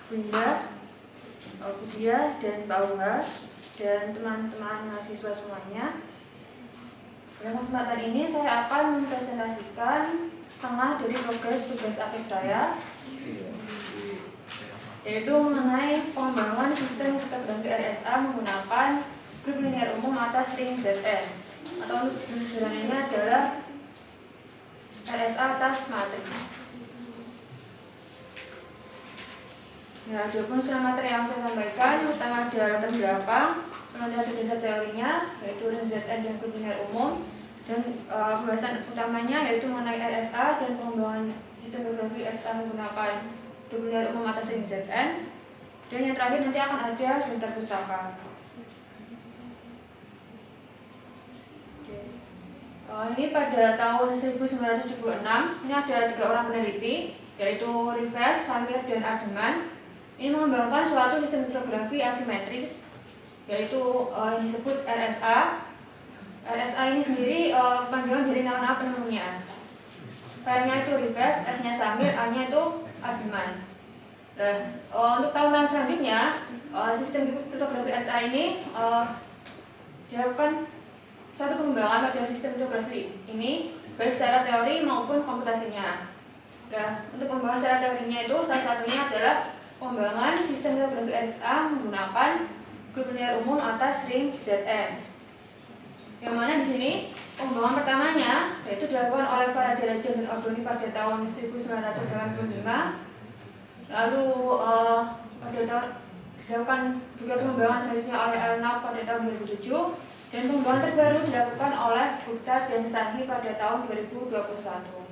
Bunda, Budia, dan Pak Uha, dan teman-teman mahasiswa semuanya. Pada kesempatan ini saya akan mempresentasikan setengah dari progres tugas akhir saya, yaitu mengenai pengembangan sistem kriptografi RSA menggunakan grup linear umum atas ring Zn, atau untuk sederhananya adalah RSA atas matriks. Nah, ada pun materi yang saya sampaikan, pertama ada latar belakang, penelitian dasar teorinya, yaitu ring Zn dan grup linear umum, dan pembahasan utamanya yaitu mengenai RSA dan pengembangan sistem kriptografi RSA menggunakan grup linear umum atas ring Zn, dan yang terakhir nanti akan ada daftar pustaka. Ini pada tahun 1976, ini ada 3 orang peneliti, yaitu Rivers, Samir, dan Ardeman. Ini mengembangkan suatu sistem kriptografi asimetris, yaitu yang disebut RSA. RSA ini sendiri panjangan dari nama-nama penemunya. Filenya itu Rivers, S-nya Samir, A-nya itu Ardeman. Nah, untuk tahun-tahun selanjutnya, sistem kriptografi RSA ini dilakukan suatu pengembangan pada sistem kriptografi ini, baik secara teori maupun komputasinya. Nah, untuk pengembangan secara teorinya itu salah satunya adalah pengembangan sistem kriptografi RSA menggunakan grup linear umum atas ring Zn. Yang mana di sini pengembangan pertamanya yaitu dilakukan oleh Faraday, Legend, dan Ordonez pada tahun 1985. Lalu pada tahun dilakukan juga pengembangan selanjutnya oleh Elnap pada tahun 2007, dan pengembangan terbaru dilakukan oleh Gupta dan Stanley pada tahun 2021.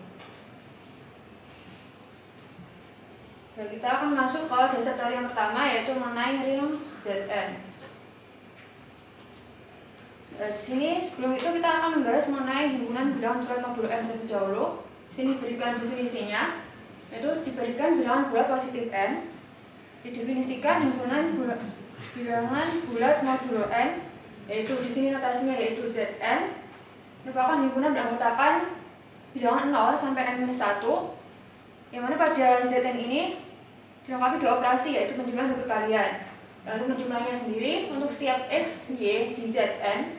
Nah, kita akan masuk ke dasar teori yang pertama, yaitu mengenai ring Zn. Di sini sebelum itu kita akan membahas mengenai himpunan bilangan bulat modulo n terlebih dahulu. Di sini diberikan definisinya, yaitu diberikan bilangan bulat positif n. Didefinisikan himpunan bilangan bulat modulo n, yaitu di sini notasinya yaitu Zn, merupakan himpunan beranggotakan bilangan 0 sampai n-1, yang mana pada Zn ini dilengkapi 2 operasi, yaitu penjumlahan dan perkalian. Lalu penjumlahnya sendiri untuk setiap x, y di Zn,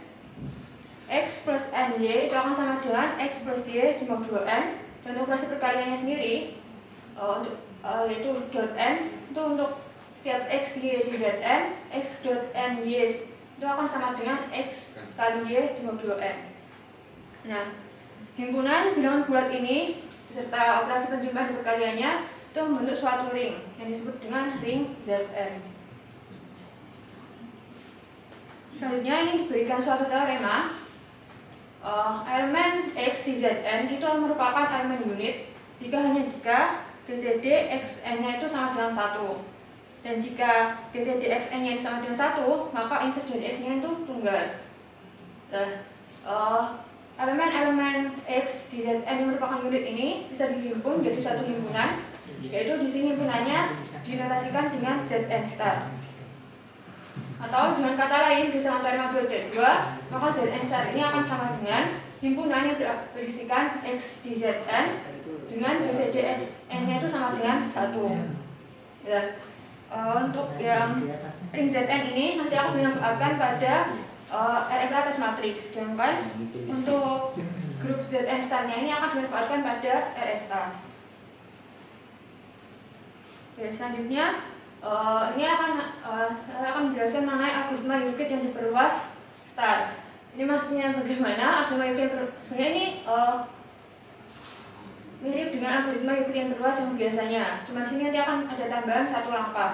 x plus ny itu akan sama dengan x plus y di modulo n, dan untuk operasi perkaliannya sendiri yaitu dot n itu untuk setiap x, y di Zn, x dot ny itu akan sama dengan x kali y di modulo n. Nah, himpunan bilangan bulat ini beserta operasi penjumlahan dan perkaliannya itu membentuk suatu ring yang disebut dengan ring Zn. Selanjutnya ini diberikan suatu teorema. Elemen x di Zn itu merupakan elemen unit jika GCD xn-nya itu sama dengan 1. Dan jika GCD xn-nya sama dengan 1, maka inverse dari x-nya itu tunggal. Nah, elemen-elemen x di Zn yang merupakan unit ini bisa dihimpun menjadi satu himpunan, yaitu di sini himpunannya dinotasikan dengan Zn star. Atau dengan kata lain, berdasarkan teorema Brodel 2, maka Zn star ini akan sama dengan himpunan yang berisikan x di Zn dengan GCD xn-nya itu sama dengan 1. Dan untuk yang ring Zn ini nanti akan dimanfaatkan pada RSA atas matriks, sedangkan untuk grup Zn star-nya ini akan dimanfaatkan pada RSA. Oke, selanjutnya ini saya akan menjelaskan mengenai algoritma Euclid yang diperluas star. Ini maksudnya bagaimana algoritma Euclid sebenarnya ini mirip dengan algoritma Euclid yang berluas yang biasanya. Cuma di sini nanti akan ada tambahan 1 langkah.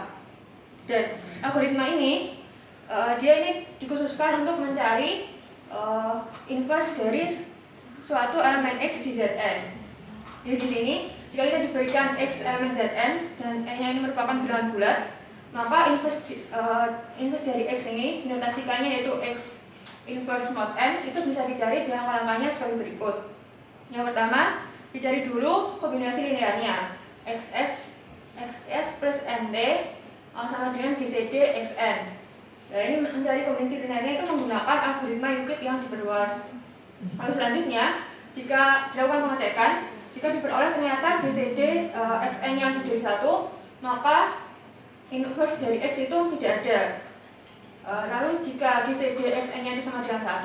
Dan algoritma ini dia ini dikhususkan untuk mencari inverse dari suatu elemen x di Zn. Jadi di sini jika kita diberikan x elemen Zn dan n-nya ini merupakan bilangan bulat, maka inverse dari x ini dinotasikannya yaitu x inverse mod n itu bisa dicari dengan langkah-langkahnya sebagai berikut. Yang pertama, dicari dulu kombinasi linearnya xs plus nt sama dengan GCD xn. Nah, ini mencari kombinasi linearnya itu menggunakan algoritma Euclid yang diperluas. Lalu selanjutnya, jika dilakukan pengecekan, jika diperoleh ternyata GCD xn yang menjadi 1, maka inverse dari X itu tidak ada. Lalu jika GCD XN-nya itu sama dengan 1,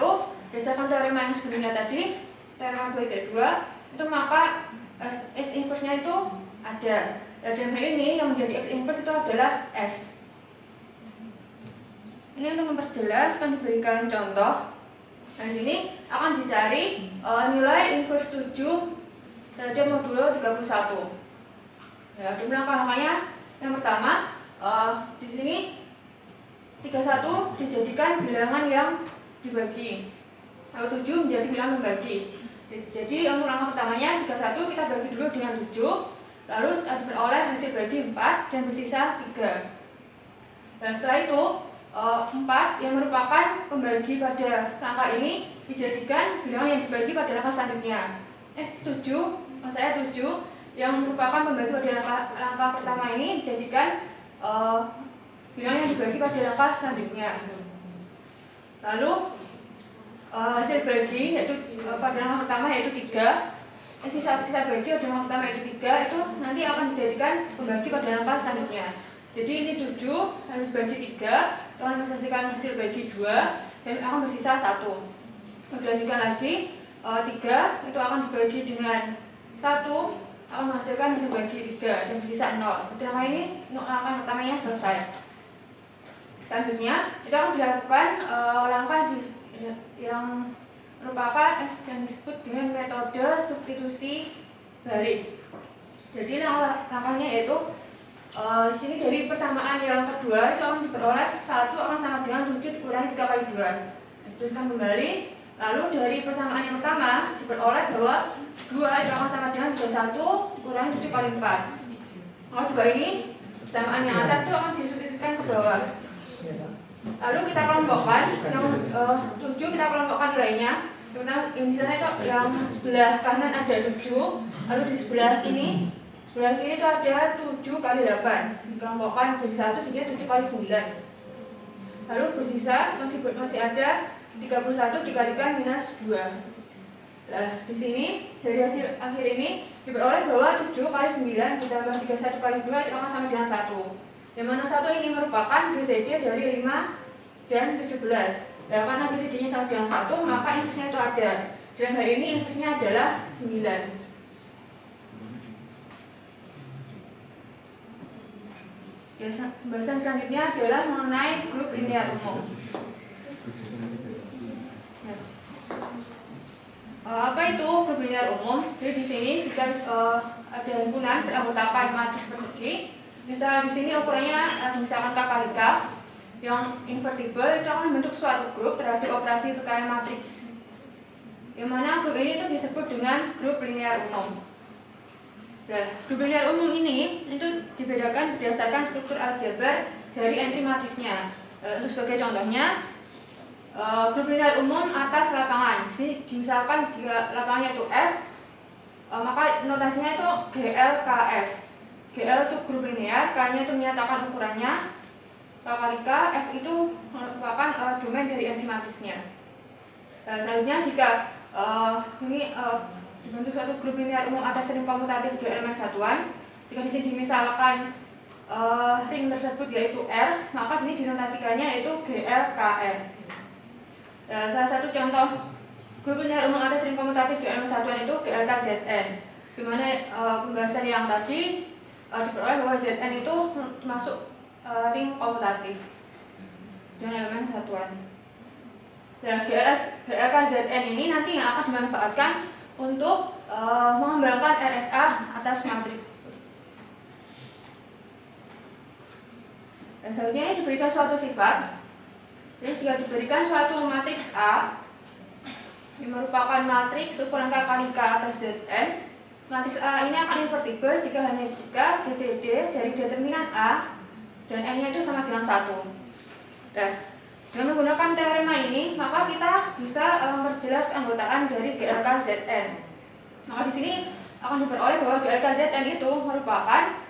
berdasarkan teorema yang sebelumnya tadi, teorema 2 itu maka X inverse-nya itu ada. Dan hal ini yang menjadi X inverse itu adalah S. Ini untuk memperjelas akan diberikan contoh. Nah, di sini akan dicari nilai inverse 7 terhadap modulo 31. Ya, di langkah-langkahnya yang pertama, di sini 31 dijadikan bilangan yang dibagi. Lalu 7 menjadi bilangan membagi. Jadi untuk langkah pertamanya 31 kita bagi dulu dengan 7, lalu diperoleh hasil bagi 4 dan bersisa 3. Dan setelah itu 4 yang merupakan pembagi pada langkah ini dijadikan bilangan yang dibagi pada langkah selanjutnya. 7 yang merupakan pembagi pada langkah pertama ini dijadikan bilangan yang dibagi pada langkah selanjutnya. Lalu hasil bagi yaitu pada langkah pertama yaitu 3, sisa bagi pada langkah pertama yaitu 3 itu nanti akan dijadikan pembagi pada langkah selanjutnya. Jadi ini 7 harus bagi 3, akan menghasilkan hasil bagi 2 dan akan bersisa 1. Dilanjutkan lagi 3 itu akan dibagi dengan 1 akan menghasilkan hasil bagi 3 dan bersisa 0. Langkah ini langkah pertamanya selesai. Selanjutnya itu akan dilakukan langkah yang merupakan yang disebut dengan metode substitusi balik. Jadi langkahnya yaitu di sini dari persamaan yang kedua itu akan diperoleh 1 akan sama dengan 7 dikurangi 3 kali 2. Diteruskan kembali. Lalu dari persamaan yang pertama diperoleh bahwa 2 itu akan sama dengan 21 dikurangi 7 kali 4. Kalau 2 ini persamaan yang atas itu akan disubstitusikan ke bawah. Lalu kita kelompokkan yang 7 kita kelompokkan nilainya. Misalnya itu yang sebelah kanan ada 7, lalu di sebelah kiri itu ada 7 kali 8. Dikelompokkan jadi 1 jadinya 7 kali 9. Lalu bersisa masih ada 31 dikalikan minus 2. Nah, di sini dari hasil akhir ini diperoleh bahwa 7 kali 9 ditambah 31 kali 2 itu akan sama dengan 1. Yang mana 1 ini merupakan GCD dari 5 dan 17. Nah, karena GCD-nya sama dengan 1, maka inversnya itu ada. Dan hal ini inversnya adalah 9. Pembahasan selanjutnya adalah mengenai grup linear umum. Apa itu grup linear umum? Jadi di sini jika ada himpunan beranggotakan matriks persegi, misal di sini ukurannya misalkan K kali K yang invertible, itu akan membentuk suatu grup terhadap operasi perkalian matriks. Yang mana grup ini itu disebut dengan grup linear umum. Nah, grup linear umum ini itu dibedakan berdasarkan struktur aljabar dari entry matriksnya. Sebagai contohnya, grup linear umum atas lapangan. Jadi misalkan jika lapangannya itu F, maka notasinya itu GLKF. GL itu grup linear, K-nya itu menyatakan ukurannya, K kali K, F itu merupakan domain dari entry matriksnya. Selanjutnya jika ini dibentuk suatu grup linear umum atas ring komutatif dua elemen satuan. Jika di sini misalkan ring tersebut yaitu R, maka di sini dinotasikannya yaitu GLKR. Salah satu contoh grup linear umum atas ring komutatif dua elemen satuan itu GLKZN. Dimana pembahasan yang tadi diperoleh bahwa Zn itu termasuk ring komutatif dengan elemen satuan. Nah, GLKZN ini nanti yang akan dimanfaatkan untuk mengembangkan RSA atas matriks. Dan selanjutnya diberikan suatu sifat. Jadi jika diberikan suatu matriks A yang merupakan matriks ukuran K kali K atas Zn, matriks A ini akan invertible jika GCD dari determinan A dan N-nya itu sama dengan 1. Nah, dengan menggunakan teorema ini, maka kita bisa memperjelas keanggotaan dari GLKZN. Maka di sini akan diperoleh bahwa GLKZN itu merupakan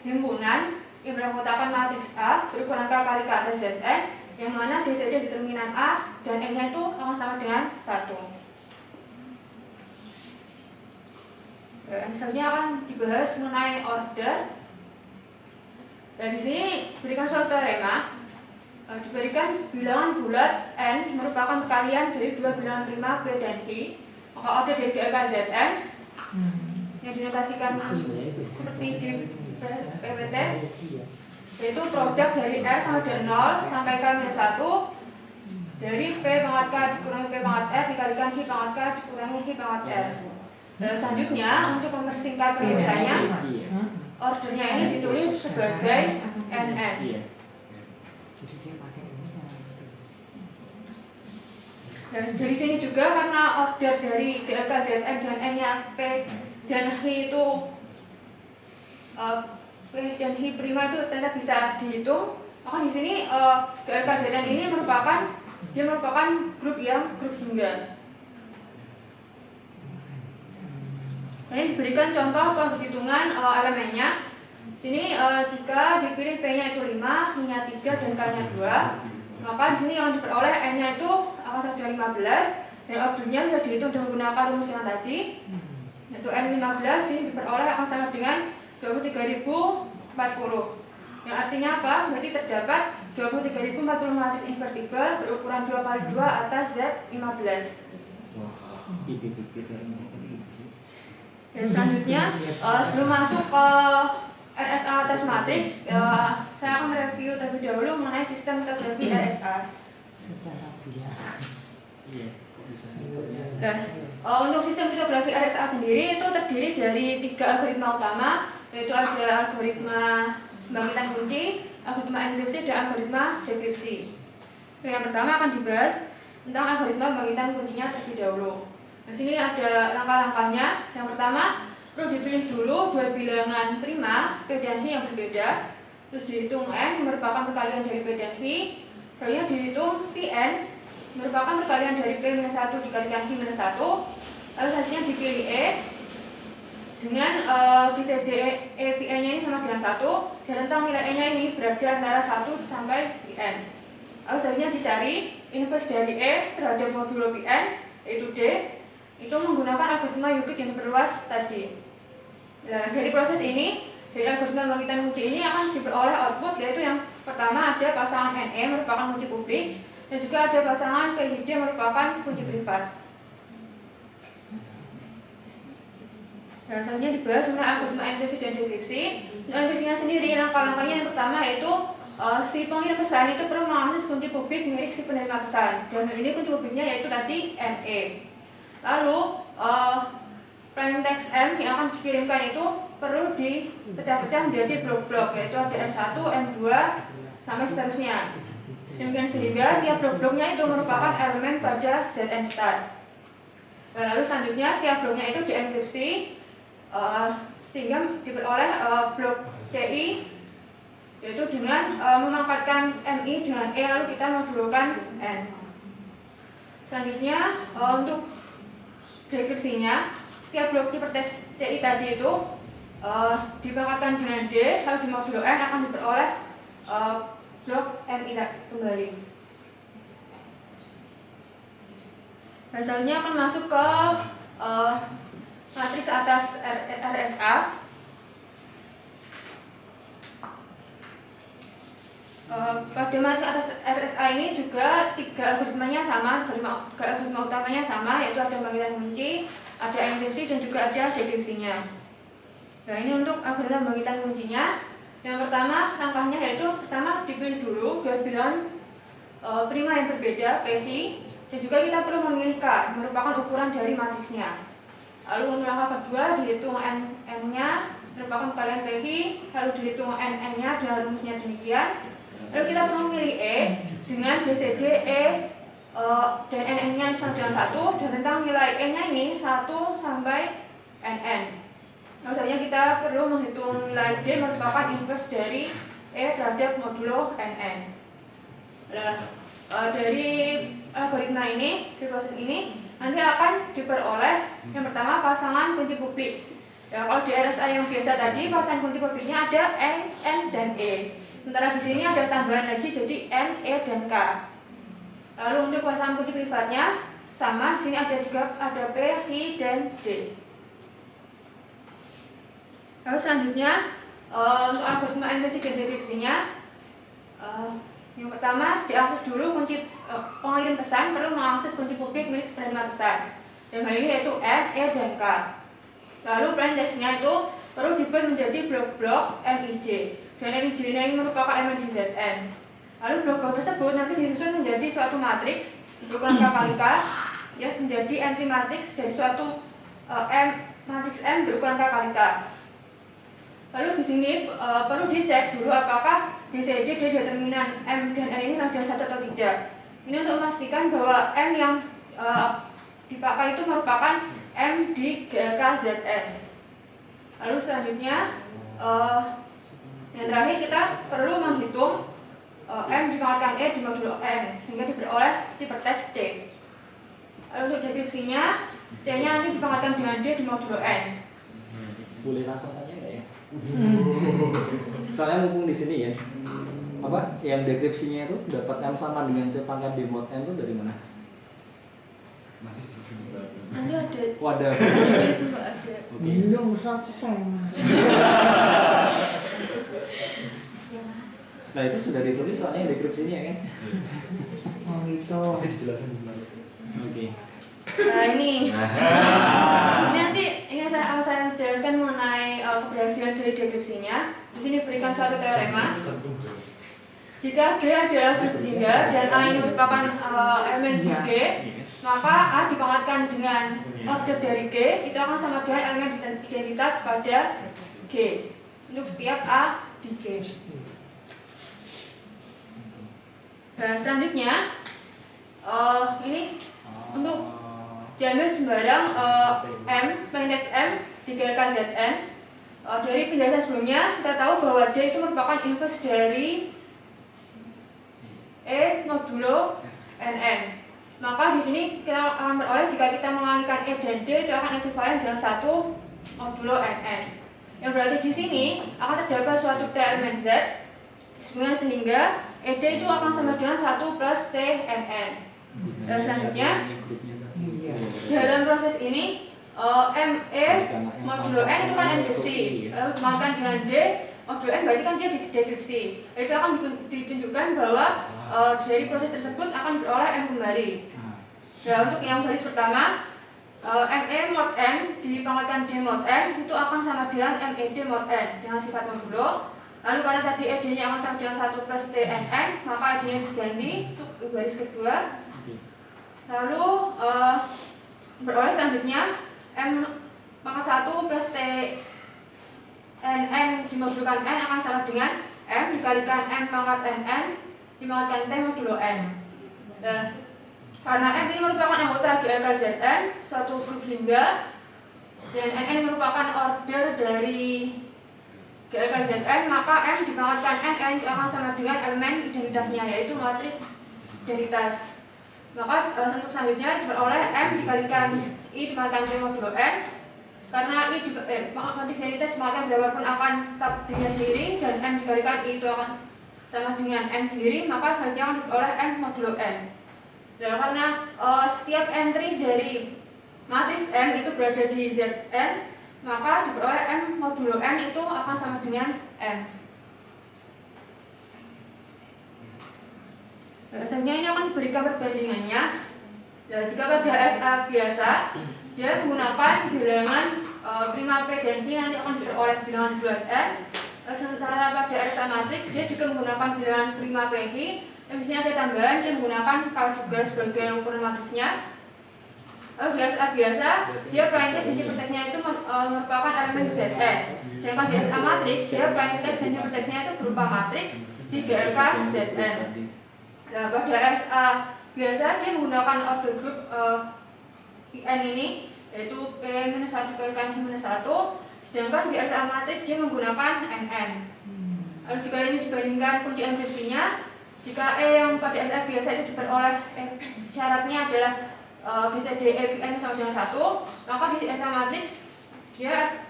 himpunan yang beranggotakan matriks A berukuran K kali K atas Zn, yang mana GCD determinan A dan N-nya itu akan sama dengan 1. Dan selanjutnya akan dibahas mengenai order. Dan di sini diberikan suatu teorema, diberikan bilangan bulat n merupakan perkalian dari dua bilangan prima P dan I. Maka order dari GLK Zn yang dinotasikan seperti di PPT, yaitu produk dari R sama dengan 0 sampai K minus 1 dari P pangkat K dikurangi P pangkat R dikalikan I pangkat K dikurangi I pangkat R. Selanjutnya untuk mempersingkat penulisannya, ordernya ini ditulis sebagai NN. Dan dari sini juga karena order dari GLK Zn dan N-nya P dan I itu P dan I prima itu ternyata bisa dihitung, maka di sini GLK Zn ini merupakan grup tunggal. Ini diberikan contoh penghitungan elemennya. Sini jika dipilih P-nya itu 5, I-nya 3 dan K-nya 2, maka di sini yang diperoleh N-nya itu akan sama dengan 15 dan ordernya bisa dihitung dengan menggunakan rumus yang tadi, yaitu N15 ini diperoleh akan sama dengan 23.040. Yang artinya apa? Berarti terdapat 23.040 matriks invertibel berukuran 2x2 atas Z15. Dan selanjutnya, sebelum masuk ke RSA atas matriks, saya akan mereview terlebih dahulu mengenai sistem litografi RSA. Nah, untuk sistem litografi RSA sendiri itu terdiri dari 3 algoritma utama, yaitu ada algoritma pembangkitan kunci, algoritma enkripsi, dan algoritma dekripsi. Yang pertama akan dibahas tentang algoritma pembangkitan kuncinya terlebih dahulu. Di sini ada langkah-langkahnya. Yang pertama, perlu dipilih dulu dua bilangan prima P dan I yang berbeda, terus dihitung N merupakan perkalian dari P dan I. Selanjutnya dihitung Pn merupakan perkalian dari P-1 dikalikan I-1. Lalu selanjutnya dipilih E dengan GCD Pn-nya ini sama dengan 1 dan rentang nilai E-nya ini berada antara 1 sampai Pn. Lalu selanjutnya dicari inverse dari E terhadap modulo Pn, yaitu D, itu menggunakan algoritma Euclid yang diperluas tadi. Nah, dari proses ini, dari algoritma pembangkitan kunci ini akan diperoleh output, yaitu yang pertama ada pasangan NE merupakan kunci publik, dan juga ada pasangan PID merupakan kunci privat. Nah, selanjutnya dibahas mengenai algoritma enkripsi dan dekripsi. Untuk enkripsinya sendiri, langkah-langkahnya yang pertama yaitu si pengirim pesan itu perlu mengakses kunci publik milik si penerima pesan, dan ini kunci publiknya yaitu tadi NE. Lalu plain text M yang akan dikirimkan itu perlu dipecah-pecah menjadi blok-blok, yaitu ada M1, M2 sampai seterusnya. Demikian sehingga tiap blok-bloknya itu merupakan elemen pada Zn star. Lalu selanjutnya setiap bloknya itu dienkripsi sehingga diperoleh blok CI, yaitu dengan memangkatkan MI dengan E lalu kita modulokan N. Selanjutnya untuk dekripsinya, setiap blok hiperteks CI tadi itu dipangkatkan dengan D lalu dimodulo N akan diperoleh blok MI kembali. Dan selanjutnya akan masuk ke matriks atas RSA. Pada matriks atas RSA ini juga tiga algoritmanya sama, algoritma utamanya sama, yaitu ada pembangkitan kunci, ada enkripsi, dan juga ada dekripsinya. Nah, ini untuk algoritma pembangkitan kuncinya. Yang pertama langkahnya yaitu pertama dipilih dulu dua bilangan prima yang berbeda PI, dan juga kita perlu memilih K merupakan ukuran dari matriksnya. Lalu untuk langkah kedua dihitung N-nya merupakan perkalian PI, lalu dihitung N-nya dengan rumusnya demikian. Lalu kita perlu memilih E dengan GCD E dan NN-nya sama dengan 1 dan tentang nilai E-nya ini 1 sampai NN. Maksudnya kita perlu menghitung nilai D merupakan inverse dari E terhadap modulo NN. Nah, dari algoritma ini, di proses ini nanti akan diperoleh yang pertama pasangan kunci publik. Ya, kalau di RSA yang biasa tadi pasangan kunci publiknya ada N dan E. Sementara di sini ada tambahan lagi jadi N, E, dan K. Lalu untuk pasangan kunci privatnya sama, di sini ada juga ada P, I, dan D. Lalu selanjutnya Untuk algoritma inversi dan dekripsinya, yang pertama diakses dulu kunci pengirim pesan perlu mengakses kunci publik milik penerima pesan. Dalam hal ini yaitu F, E, dan K. Lalu plain text-nya itu perlu dibuat menjadi blok-blok MIJ. Dan MIJ ini merupakan elemen di Zn. Lalu blok-blok tersebut nanti disusun menjadi suatu matriks berukuran K kali K, ya, menjadi entry matriks dari suatu matriks M berukuran K kali K. Lalu di sini perlu dicek dulu apakah DCD dari determinan M dan N ini sama dengan 1 atau tidak. Ini untuk memastikan bahwa M yang dipakai itu merupakan M di GLK Zn. Lalu selanjutnya yang terakhir kita perlu menghitung M dipangkatkan E di modulo N sehingga diperoleh ciperteks C. Lalu untuk deskripsinya, C-nya nanti dipangkatkan dengan D di modulo N. Boleh langsung tanya nggak ya? Soalnya mumpung di sini ya, apa yang deskripsinya itu dapat M sama dengan C pangkat D mod N itu dari mana? Nanti ada. Wadah. Itu nggak ada. Belum selesai. Nah itu sudah ditulis soalnya deskripsinya kan? Oh gitu. Oke. Nah ini nanti ini saya jelaskan mengenai keberhasilan dari deskripsinya. Di sini berikan suatu teorema. Jika G adalah grup hingga dan A ini merupakan elemen di G, maka A dipangkatkan dengan order dari G itu akan sama dengan elemen identitas pada G untuk setiap A di G. Dan selanjutnya ini untuk diambil sembarang M, plain text M di GLK Zn. Dari penjelasan sebelumnya kita tahu bahwa D itu merupakan inverse dari E modulo NN. Maka di sini kita akan beroleh jika kita mengalihkan E dan D itu akan ekuivalen dengan 1 modulo NN. Yang berarti di sini akan terdapat suatu T elemen Z sehingga ED itu akan sama dengan 1 plus T NN. Dan selanjutnya dalam proses ini ME modulo N itu kan deskripsi, lalu dimakan dengan D modulo N berarti kan dia deskripsi. Itu akan ditunjukkan bahwa dari proses tersebut akan beroleh M kembali. Nah untuk yang baris pertama ME mod N dipangkatkan D mod N itu akan sama dengan MED mod N dengan sifat modulo. Lalu karena tadi ED-nya akan sama dengan 1 plus TNN, maka ED-nya diganti untuk baris kedua. Lalu beroleh selanjutnya M pangkat 1 plus TNN dimodulkan N akan sama dengan M dikalikan M pangkat NN dipangkatkan T modulo N. Karena M ini merupakan anggota GLK Zn, suatu grup hingga, dan NN merupakan order dari GLK Zn, maka M dipangkatkan NN akan sama dengan elemen identitasnya, yaitu matriks identitas. Maka untuk selanjutnya diperoleh M dikalikan I dipangkatkan T modulo N. Karena I matriks identitas dipangkatkan berapapun akan tetap dirinya sendiri, dan M dikalikan I itu akan sama dengan M sendiri, maka selanjutnya akan diperoleh M modulo N. Dan karena setiap entry dari matriks M itu berada di Zn, maka diperoleh M modulo N itu akan sama dengan M. Biasanya ini akan diberikan perbandingannya. Nah, jika pada SA biasa dia menggunakan bilangan prima P dan Q nanti akan diperoleh bilangan bulat N. Sementara pada RSA matriks dia juga menggunakan bilangan prima PI. Dan di sini ada tambahan dia menggunakan K juga sebagai ukuran matriksnya. Lalu di RSA biasa dia plain text dan ciperteksnya itu merupakan elemen Zn. Sedangkan di RSA matriks dia plain text dan ciperteksnya itu berupa matriks di GLK Zn. Nah, pada RSA biasa dia menggunakan order group IN ini yaitu P-1 dikalikan Q-1, sedangkan di RSA matriks dia menggunakan NN. Lalu jika ini dibandingkan kunci enkripsinya, jika E yang pada RSA biasa itu diperoleh syaratnya adalah GCD EPN sama dengan 1, maka di RSA matriks dia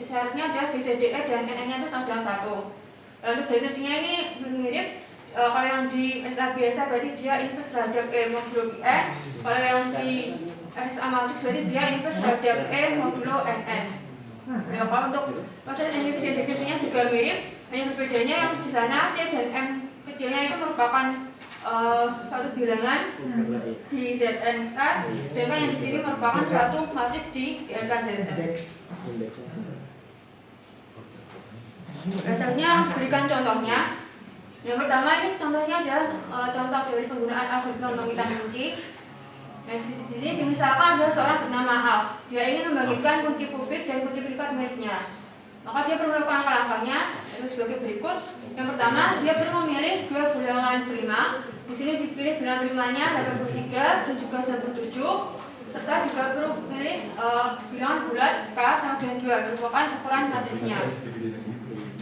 syaratnya adalah GCD E dan NN-nya itu sama dengan 1. Lalu deskripsinya ini mirip. Kalau yang di RSA biasa berarti dia inverse terhadap E modulo PN. Kalau yang di RSA matriks berarti dia inverse terhadap E modulo NN. Ya, kalau untuk proses individu deskripsinya juga mirip, hanya berbedanya yang di sana C dan M kecilnya itu merupakan suatu bilangan di Zn star, sedangkan yang di sini merupakan suatu matriks di GLK Zn. Selanjutnya berikan contohnya. Yang pertama ini contohnya adalah contoh dari penggunaan algoritma pembagian kunci. Di sini misalkan ada seorang bernama Alf. Dia ingin membagikan kunci publik dan kunci privat miliknya. Maka dia perlu melakukan langkah-langkahnya sebagai berikut. Yang pertama, dia perlu memilih dua bilangan prima. Di sini dipilih bilangan primanya 83 dan juga 97, serta juga perlu memilih bilangan bulat K sama dengan 2 merupakan ukuran matriksnya.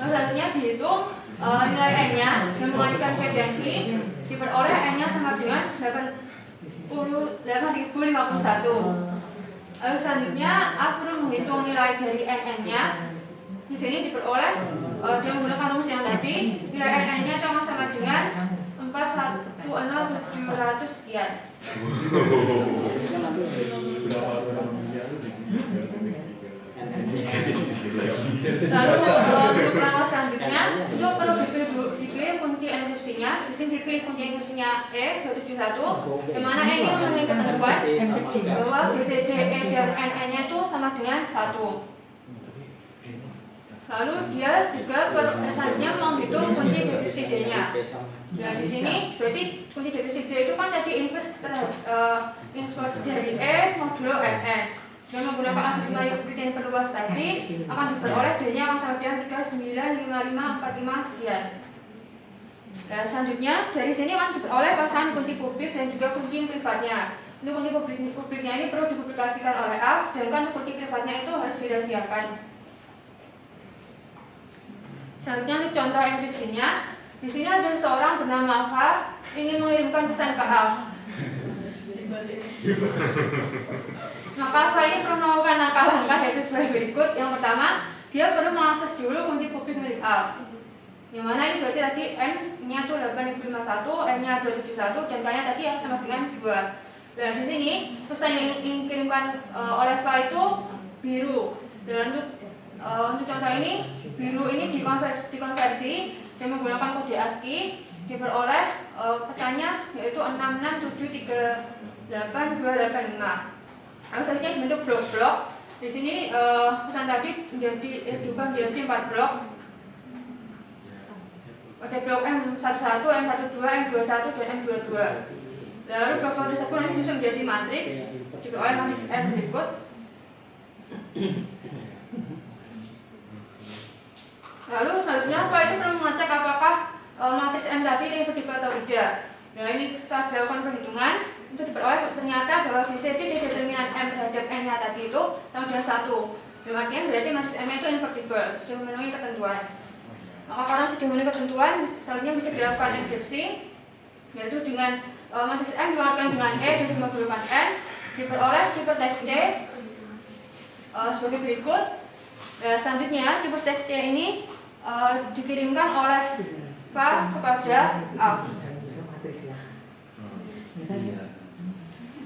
Selanjutnya dihitung nilai n-nya dengan mengalihkan variansi, diperoleh n-nya sama dengan 8.051. Selanjutnya A perlu menghitung nilai dari n-nya. Di sini diperoleh dengan menggunakan rumus yang tadi, nilai n-nya sama dengan 416.700 sekian. Lalu untuk langkah selanjutnya itu perlu dipilih kunci enkripsinya. Di sini dipilih kunci enkripsinya E271, yang mana E ini memenuhi ketentuan bahwa GCD E dan N-nya itu sama dengan 1. Lalu dia juga selanjutnya menghitung kunci dekripsi D-nya. Nah di sini berarti kunci dekripsi D itu kan tadi inverse dari E modulo N. Dengan menggunakan algoritma Euclid yang perluas tadi akan diperoleh D-nya akan sama dengan 395545 sekian. Nah, selanjutnya dari sini akan diperoleh pasangan kunci publik dan juga kunci privatnya. Untuk kunci publiknya ini perlu dipublikasikan oleh A, sedangkan untuk kunci privatnya itu harus dirahasiakan. Selanjutnya untuk contoh enkripsinya, di sini ada seorang bernama F ingin mengirimkan pesan ke A. Maka F ini perlu melakukan langkah-langkah yaitu sebagai berikut. Yang pertama, dia perlu mengakses dulu kunci publik milik A. Yang mana ini berarti tadi N-nya itu 851, N-nya 271, dan K-nya tadi yang sama dengan 2. Dan di sini pesan yang dikirimkan oleh F itu biru. Dan untuk contoh ini, biru ini dikonversi dan menggunakan kode ASCII, diperoleh pesannya yaitu 6673825. Lalu selanjutnya dibentuk blok-blok. Di sini pesan tadi diubah menjadi 4 blok. Pada blok M11, M12, M21, dan M22. Lalu blok-blok tersebut nanti disusun menjadi matriks, diperoleh matriks M berikut. Lalu selanjutnya F itu perlu mengecek apakah matriks M tadi invertible atau tidak. Nah ini setelah dilakukan perhitungan, itu diperoleh ternyata bahwa GCD di determinan M terhadap N-nya tadi itu sama dengan 1. Yang artinya berarti matriks M itu invertible, sudah memenuhi ketentuan. Maka karena sudah memenuhi ketentuan, selanjutnya bisa dilakukan enkripsi, yaitu dengan matriks M dikuatkan dengan E dan dimodulkan N, diperoleh ciphertext C sebagai berikut. Selanjutnya ciphertext C ini dikirimkan oleh F kepada A.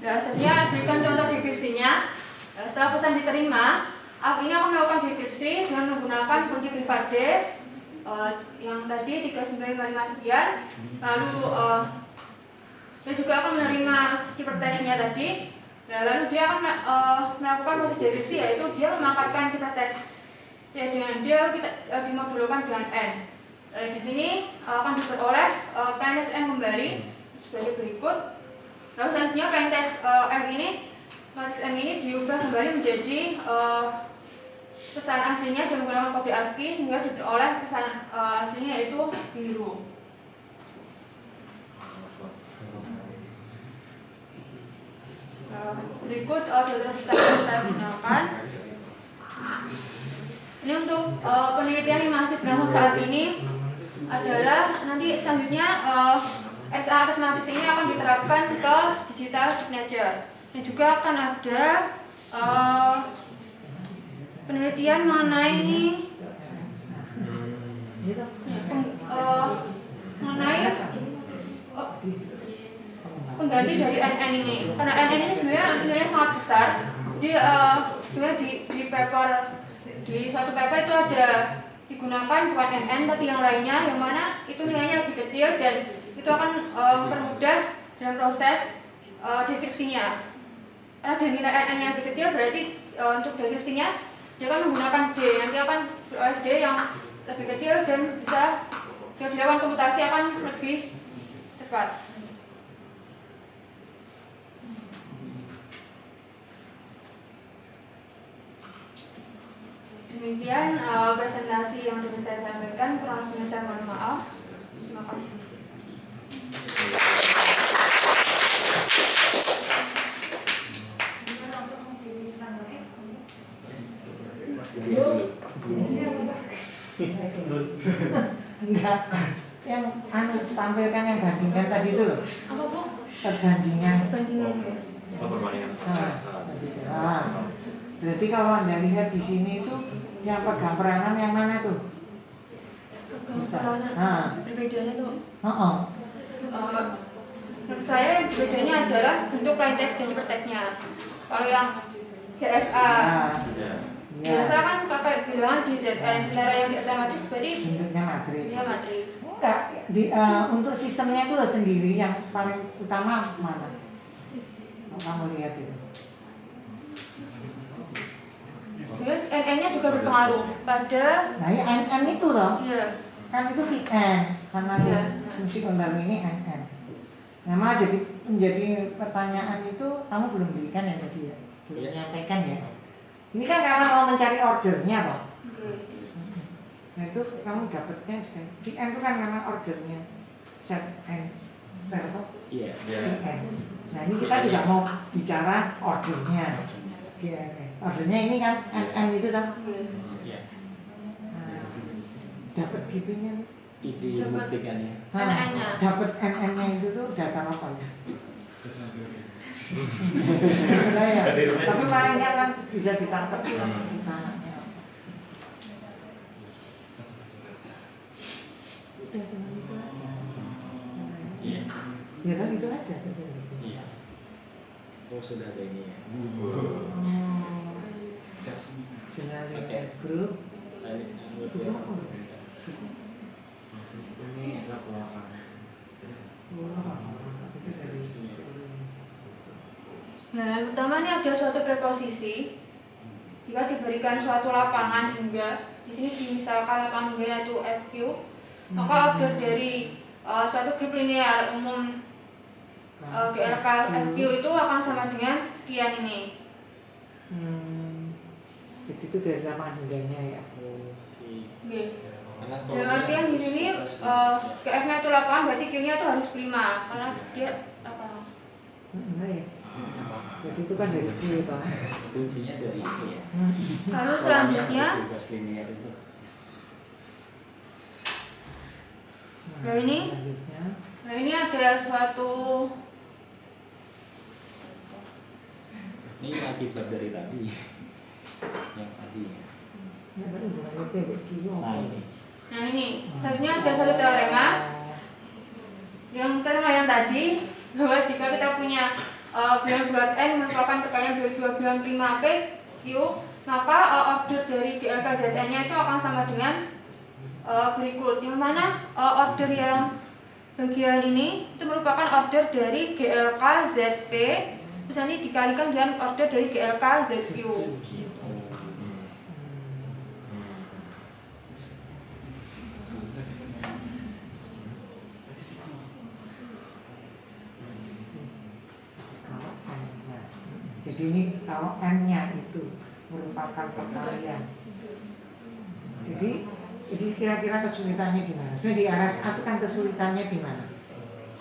Selanjutnya berikan contoh dekripsinya. Setelah pesan diterima, A ini akan melakukan dekripsi dengan menggunakan kunci privat D yang tadi 3955 sekian. Lalu dia juga akan menerima ciphertext-nya tadi. Lalu dia akan melakukan proses dekripsi, yaitu dia memangkatkan ciphertext C dengan D lalu kita dimodulkan dengan N. Di sini akan diperoleh plaintext M kembali sebagai berikut. Lalu selanjutnya plaintext M ini, matriks M ini diubah kembali menjadi pesan aslinya dengan menggunakan kode ASCII sehingga diperoleh pesan aslinya yaitu biru. Berikut data yang saya gunakan. Ini untuk penelitian yang masih berlangsung saat ini adalah nanti selanjutnya SA atas matriks ini akan diterapkan ke digital signature. Dan juga akan ada penelitian mengenai pengganti dari NN ini. Karena NN ini sebenarnya nilainya sangat besar. Jadi sebenarnya di paper Di suatu paper itu ada digunakan bukan NN tapi yang lainnya, yang mana itu nilainya lebih kecil dan itu akan mempermudah dalam proses deskripsinya. Karena dari nilai NN yang lebih kecil berarti untuk deskripsinya dia akan menggunakan D, nanti akan beroleh D yang lebih kecil dan bisa dilakukan komputasi akan lebih cepat. Demikian presentasi yang dapat saya sampaikan, kurang lebihnya saya mohon maaf. Terima kasih. Enggak. Yang tampilkan yang bandingan tadi itu loh. Apa Bu? Perbandingan. Perbandingan. Berarti kalau Anda lihat di sini itu yang pegang peranan yang mana tuh? Berbedanya tuh. Oh. Menurut saya bedanya adalah bentuk plain text dan hypertextnya. Kalau yang GSA, biasa kan pakai bilangan di ZN, sementara yang GSA matrix berarti bentuknya matriks. dia matrix. Enggak, untuk sistemnya itu loh sendiri yang paling utama mana? Kalau kamu lihat itu. NN-nya juga berpengaruh pada. Nah ya NN itu loh. Iya. Kan itu VN karena Iya. fungsi kondang ini NN. Nah malah menjadi pertanyaan itu kamu belum berikan ya tadi ya, belum menyampaikan ya. Ini kan karena mau mencari ordernya Pak. Nah itu kamu dapatnya VN itu kan memang ordernya set and set Iya. VN. Nah ini kita juga mau bicara ordernya. Ordernya ini kan NN itu kan. Iya. Dapat gitunya. Ide membuktikannya. NN-nya. Dapat NN-nya itu tuh dasar apa ya? Nah, ya. Tapi paling nggak kan bisa ditangkap. Iya. Ya kan itu aja. Iya. Oh sudah ada ini ya. General group. Saya ini laporan. Nah, yang pertama ini ada suatu preposisi. Jika diberikan suatu lapangan hingga, di sini misalkan lapangan hingga yaitu FQ, maka order dari suatu grup linear umum GLK FQ itu akan sama dengan sekian ini. Jadi itu dari lapangan hingganya ya. Oke. Dalam artian di sini F-nya itu lapangan, berarti Q-nya itu harus prima karena dia lapangan. Enggak ya. Jadi itu kan dari situ Pak. Kuncinya dari itu ya. Lalu selanjutnya, Bebas linear itu. nah ini ada suatu Ini akibat dari tadi. Yang tadinya. Nah ini. Nah ini, selanjutnya ada satu teorema. Yang teorema yang tadi bahwa jika kita punya bilangan bulat n merupakan perkalian dari dua bilangan prima p q, maka order dari GLK Zn-nya itu akan sama dengan berikut. Yang mana order yang bagian ini itu merupakan order dari GLK Zp, terus nanti dikalikan dengan order dari GLK Zq. Jadi ini kalau N-nya itu merupakan perkalian. Jadi kira-kira kesulitannya di mana? Sebenarnya di RSA itu kan kesulitannya di mana?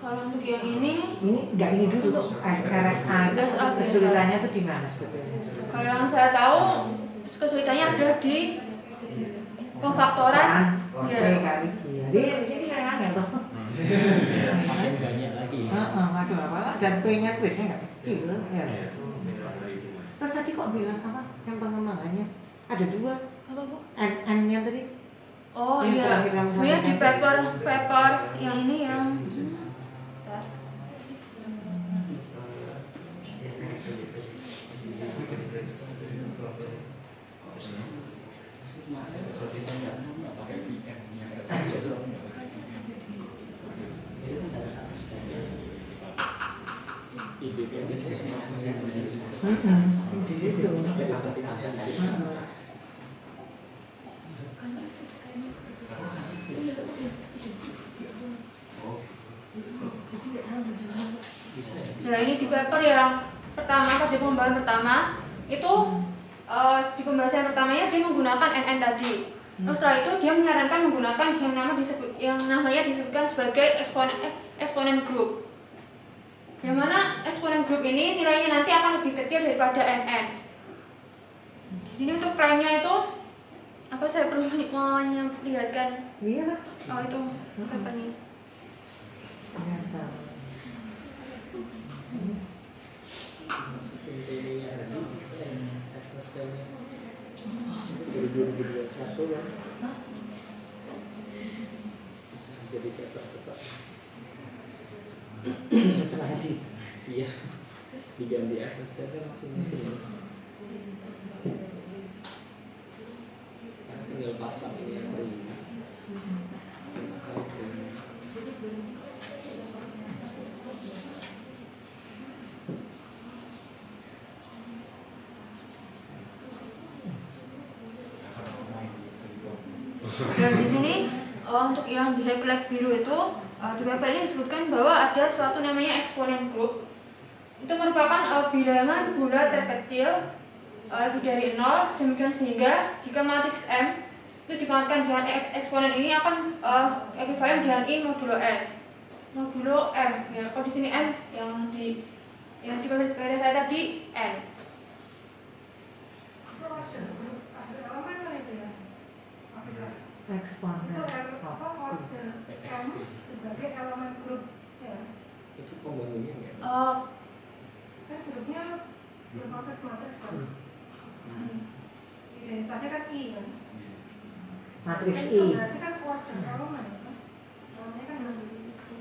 Kalau untuk yang ini Enggak ini dulu. RSA itu kesulitannya itu di mana sebetulnya? kalau yang saya tahu kesulitannya ada di pemfaktoran. Oke Ya. kali. Jadi di sini saya aneh loh. Makin banyak lagi. Aduh apa? Dan P-nya biasanya nggak kecil loh. Ya. Terus tadi kok bilang apa? Yang pengembangannya ada dua. Apa Bu? N-nya tadi. Oh Yang iya, terakhir kamu sebenarnya di sampaikan. paper yang ini yang Bentar. Sosialnya nggak pakai VM, yang ada sosial nggak pakai VM. Itu kan harus apa sih? IBP di situ. Nah ini di paper yang pertama, pada pembahasan pertama itu di pembahasan pertamanya dia menggunakan NN tadi. Terus setelah itu dia menyarankan menggunakan yang namanya disebutkan sebagai eksponen grup. Yang mana eksponen grup ini nilainya nanti akan lebih kecil daripada NN. Di sini untuk prime-nya itu apa, saya perlu memperlihatkan? Iya lah. Oh itu papernya. Jadi cepat. Masalah hati. Iya. Diganti SST kan masih mungkin. Tinggal pasang ini yang lain. Dan di sini untuk yang di highlight biru itu di paper ini disebutkan bahwa ada suatu namanya eksponen grup. Itu merupakan bilangan bulat terkecil lebih dari 0, demikian sehingga jika matriks M itu dipangkatkan dengan eksponen ini akan ekuivalen dengan I modulo N modulo M ya. Kalau di sini N yang di pada saya tadi N. Eksponen. Sebagai elemen grup ya. Itu pembangunnya enggak? Kan grupnya bermatriks kan. Identitasnya kan I kan. Matriks I. Berarti kan order elemen kan. Elemennya kan masih di sisi.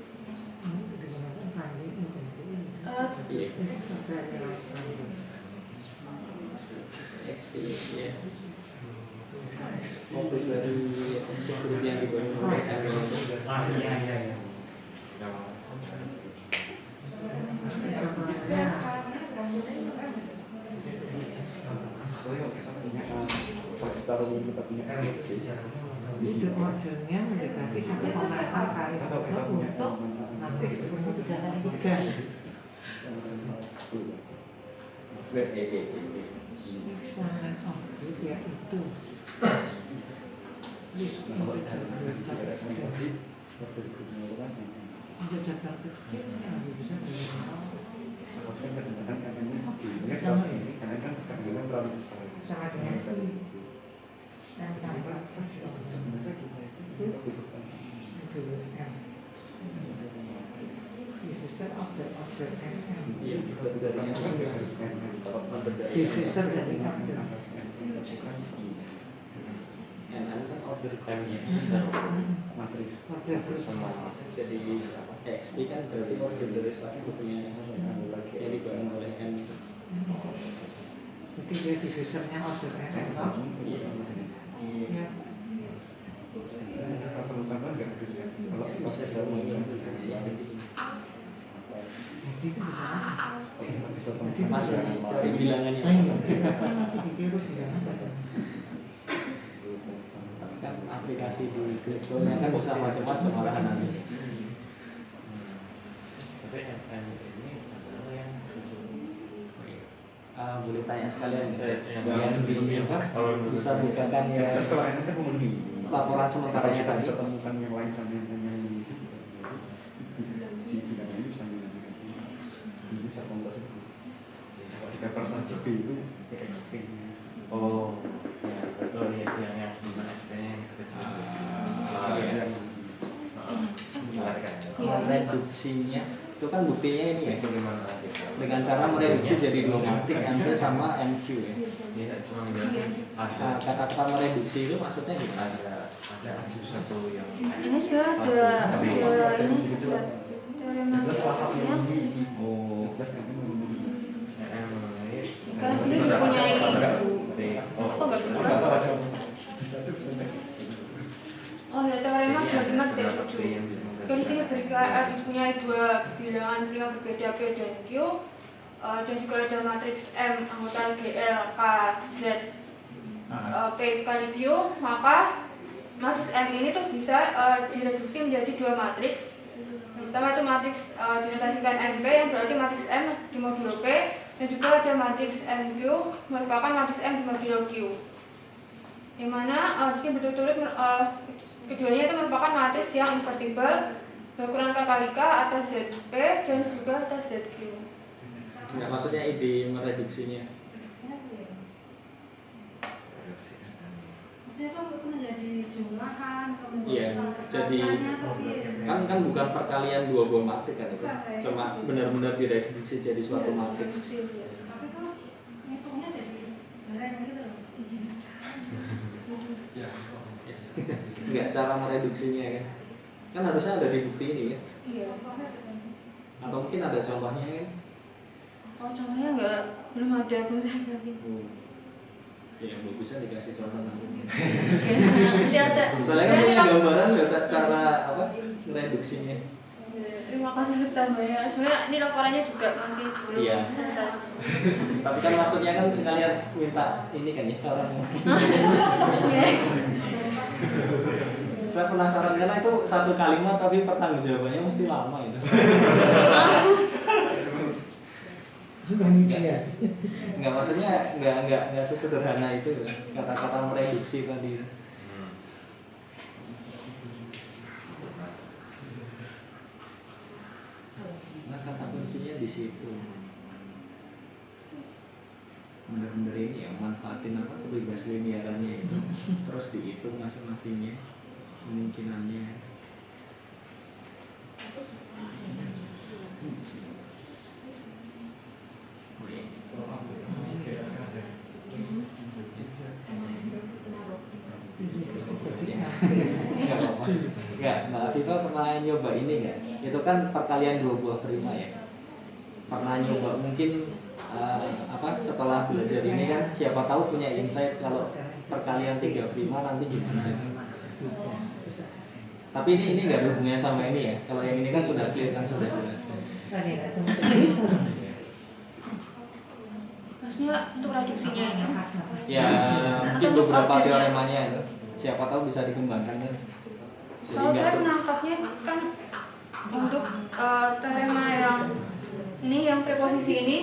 XP ya. Fokus dari grup yang dibangun oleh kami. Iya. Itu ordernya mendekati 1,8 kali untuk nanti sebelumnya 3. Eksponen objek ya itu. Jajatan kecilnya bisa sama dengan dan tambah divisor order NM. Iya, dari Divisor dari order. NN kan order M-nya. Matriks Order sama jadi XP kan berarti order dari satu grupnya yang dibangun oleh N. Jadi dia divisornya order NM. Iya. Kalau proses Jadi itu bisa masih dari bilangannya. masih ditiru bilangan. Kan aplikasi di Google-nya kan bisa macam-macam malahan nanti. Tapi NN ini adalah yang Boleh tanya sekalian yang di apa? Bisa bukakan ya laporan sementaranya kita tadi. bisa temukan yang lain sama yang ini si bilangan ini bisa menggunakan ini bisa kontras itu. Kalau di paper tadi itu XP. oh ya betul ya yang di mana SP-nya yang kecil. Reduksinya itu kan buktinya ini ya, Bagaimana dengan cara mereduksi jadi 2 matrik MP sama MQ ya. Ini cuma menjelaskan ada Kata-kata mereduksi itu maksudnya gimana? ada satu yang Ini sudah ada ini teorema Salah satu ini. Oh, jika sini mempunyai oh enggak dipunyai dua bilangan prima berbeda P dan Q, dan juga ada matriks M anggota GL, K, Z, P kali Q, maka matriks M ini tuh bisa direduksi menjadi dua matriks. Yang pertama itu matriks dinotasikan MP yang berarti matriks M di modulo P, dan juga ada matriks MQ merupakan matriks M di modulo Q. Yang mana di sini berturut-turut keduanya itu merupakan matriks yang invertible berukuran K kali K atas ZP dan juga atas ZQ. Nggak, maksudnya ide mereduksinya. Maksudnya itu menjadi jumlah kan, Iya, jadi kan bukan perkalian dua buah matriks kan itu, cuma benar-benar direduksi jadi suatu matriks. tapi terus ngitungnya jadi keren gitu loh. Nggak, cara mereduksinya kan harusnya ada di bukti ini kan, Iya. atau mungkin ada contohnya kan. Oh, contohnya belum ada, belum saya bikin. Yang bagusnya dikasih contoh nanti. Nanti ada. Soalnya kan punya gambaran nggak cara apa mereduksinya. Terima kasih untuk tambahnya. Sebenarnya ini laporannya juga masih belum Iya. selesai. Tapi kan maksudnya kan sekalian minta ini kan ya saran. Saya penasaran karena itu satu kalimat tapi pertanggungjawabannya mesti lama itu. Nggak, maksudnya nggak sesederhana itu kata-kata mereduksi tadi. Nah, kata kuncinya di situ. Bener-bener ini ya, manfaatin apa kebebas linearannya itu, terus dihitung masing-masingnya kemungkinannya. Enggak, Mbak Afifah pernah nyoba ini nggak? Itu kan perkalian dua buah prima ya. Pernah nyoba mungkin setelah belajar ini kan siapa tahu punya insight kalau perkalian 3 prima nanti gimana. Tapi ini nggak ada hubungannya sama ini ya. Kalau yang ini kan sudah clear, kan sudah jelas. Maksudnya untuk reduksinya ini. Ya, mungkin beberapa teoremanya itu. Siapa tahu bisa dikembangkan kan. Kalau saya menangkapnya kan untuk teorema yang ini yang preposisi ini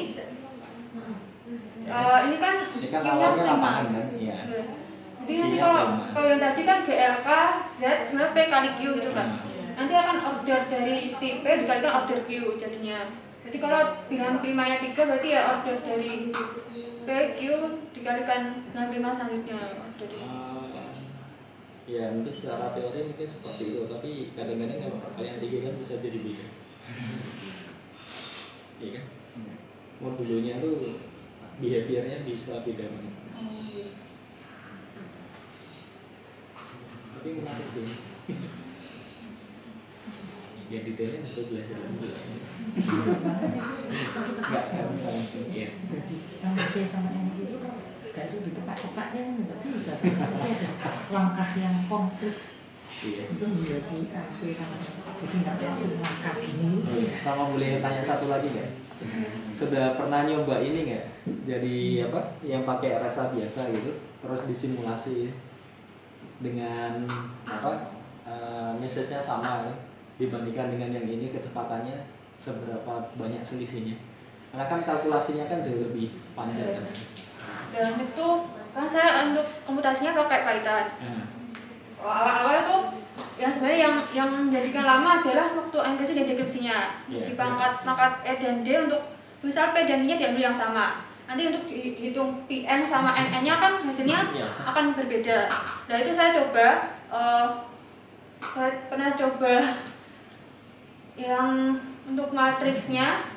ini kan awalnya lapangan kan? Iya. Jadi nanti kalau yang tadi kan GLK Z sebenarnya P kali Q gitu kan. Nanti akan order dari si P dikalikan order Q jadinya. Jadi kalau bilangan primanya 3 berarti ya order dari P Q dikalikan bilangan prima selanjutnya order. Ya mungkin secara teori mungkin seperti itu, tapi kadang-kadang kalau perkalian 3 kan bisa jadi beda. Iya kan? Modulnya tuh behaviornya bisa beda banget. Tapi menarik sih. Ya detailnya untuk belajar dulu. Enggak bisa langsung ya. Sama yang gitu gak itu ditepak-tepaknya kan nggak bisa. Langkah yang konkret itu menjadi jadi nggak langsung langkah ini. Sama boleh tanya satu lagi nggak? Sudah pernah nyoba ini nggak? Jadi apa? Yang pakai rasa biasa gitu, terus disimulasi dengan apa? Message-nya sama kan? Dibandingkan dengan yang ini kecepatannya seberapa banyak selisihnya? Karena kan kalkulasinya kan jauh lebih panjang kan? Dan itu kan saya untuk komputasinya pakai Python. Awal-awal tuh yang sebenarnya yang menjadikan lama adalah waktu enkripsi dan dekripsinya. Di pangkat E dan D untuk misal P dan I-nya diambil yang sama. Nanti untuk dihitung PN sama NN-nya kan hasilnya akan berbeda. Nah itu saya coba, saya pernah coba yang untuk matriksnya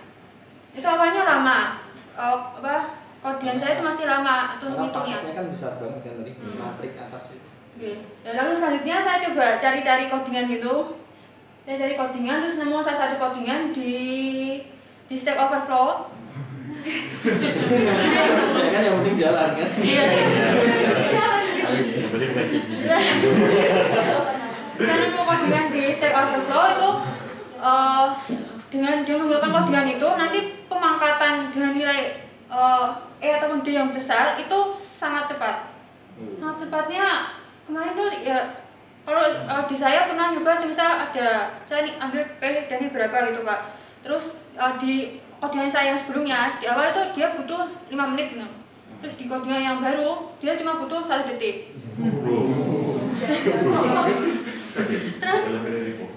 itu awalnya lama. Kodian saya itu masih lama untuk hitungnya. Paketnya kan besar banget kan tadi, matrik atas itu. Oke. Dan lalu selanjutnya saya coba cari-cari codingan gitu. Saya cari codingan terus nemu salah satu codingan di Stack Overflow. Ya kan yang penting jalan kan. Iya. Saya nemu codingan di Stack Overflow itu dengan dia menggunakan kodian itu nanti pemangkatan dengan nilai E ataupun D yang besar itu sangat cepat. Sangat cepatnya kemarin tuh ya kalau di saya pernah nyoba misal ada saya ambil P dan ini berapa gitu Pak. Terus di kodian saya yang sebelumnya di awal itu dia butuh 5 menit gitu. Terus di kodian yang baru dia cuma butuh 1 detik.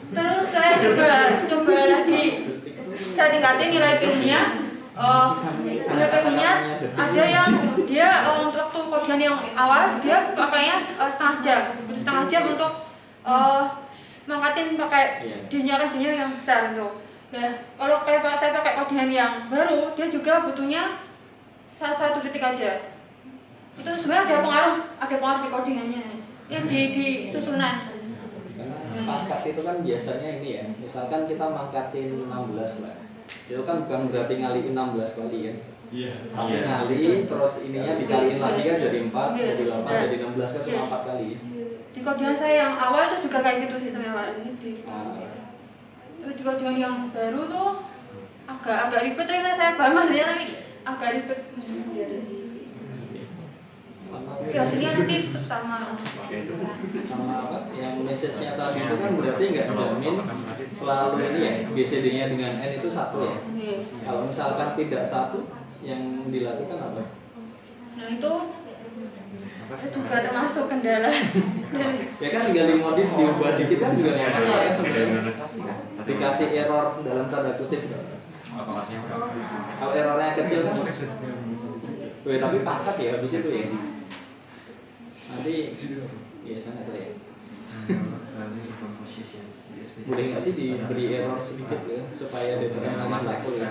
Terus saya coba lagi saya tingkatin nilai P-nya. Nilai P-nya ada yang dia untuk waktu kodian yang awal dia pakainya setengah jam, butuh setengah jam untuk mengangkatin pakai D-nya kan D-nya yang besar gitu. Nah, kalau kayak saya pakai kodian yang baru dia juga butuhnya 1 detik aja. Itu sebenarnya ada pengaruh di codingannya yang di susunan. Pangkat itu kan biasanya ini ya, misalkan kita mangkatin 16 lah, itu kan bukan berarti ngaliin 16 kali kan. Iya. Tapi ngali terus ininya dikaliin lagi kan jadi 4, jadi 8, jadi 16 kan cuma 4 kali. Di kodian saya yang awal itu juga kayak gitu sistemnya Pak. Di kodian yang baru tuh agak ribet ya, saya paham maksudnya tapi agak ribet. Hasilnya nanti tetap sama apa yang message-nya tadi itu kan berarti nggak jamin selalu ini ya BCD-nya dengan N itu 1 ya. Kalau misalkan tidak 1 yang dilakukan apa? Nah itu juga termasuk kendala. Ya kan tinggal dimodif diubah dikit kan juga nggak masalah kan sebenarnya. Dikasih error dalam tanda kutip. Kalau errornya kecil kan tapi pangkat ya habis itu ya. Nanti biasanya tuh ya. Boleh nggak sih diberi error sedikit ya supaya determinan 1 ya.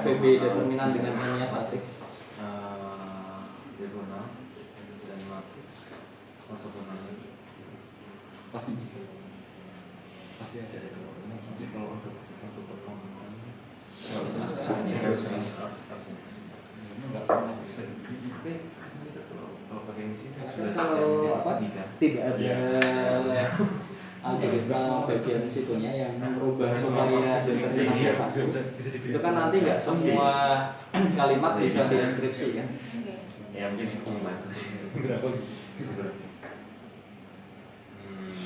FPB determinan dengan N-nya 1. Pasti ada nanti kalau untuk perkembangan kalau apa tidak ada algoritma bagian situnya yang merubah supaya determinannya 1 itu kan nanti nggak semua kalimat bisa dienkripsi kan. Ya mungkin itu membantu.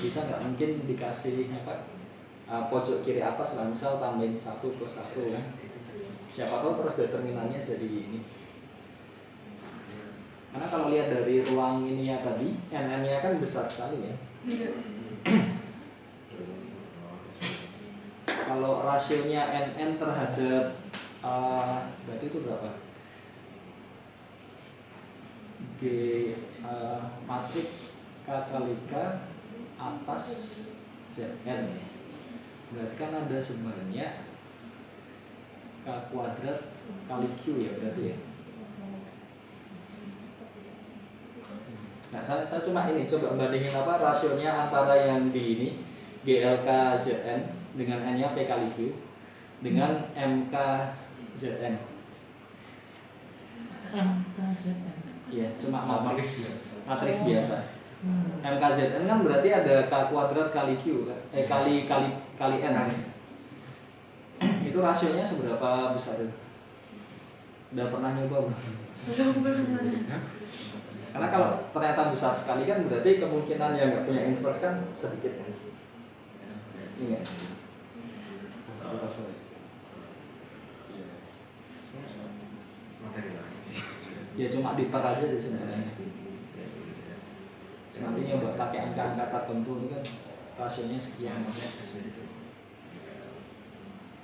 Bisa nggak mungkin dikasih apa pojok kiri atas lah misal tambahin 1 plus 1 kan, siapa tahu terus determinannya jadi ini. Karena kalau lihat dari ruang ininya tadi NN-nya kan besar sekali ya. Kalau rasionya NN terhadap berarti itu berapa? G matrik K kali K atas Zn, berarti kan ada sebenarnya K kuadrat kali Q ya berarti ya. Nah saya cuma ini coba bandingin apa rasionya antara yang di ini GLK Zn dengan N-nya P kali Q dengan MK Zn. Iya cuma matriks biasa. MKZN kan berarti ada K kuadrat kali Q kali N kan? Itu rasionya seberapa besar itu? Udah pernah nyoba belum? Karena kalau ternyata besar sekali kan berarti kemungkinan yang nggak punya inverse kan sedikit kan? Iya. Ya cuma diper aja sih sebenarnya. Nanti nyoba pakai angka-angka tertentu itu kan rasionya sekian.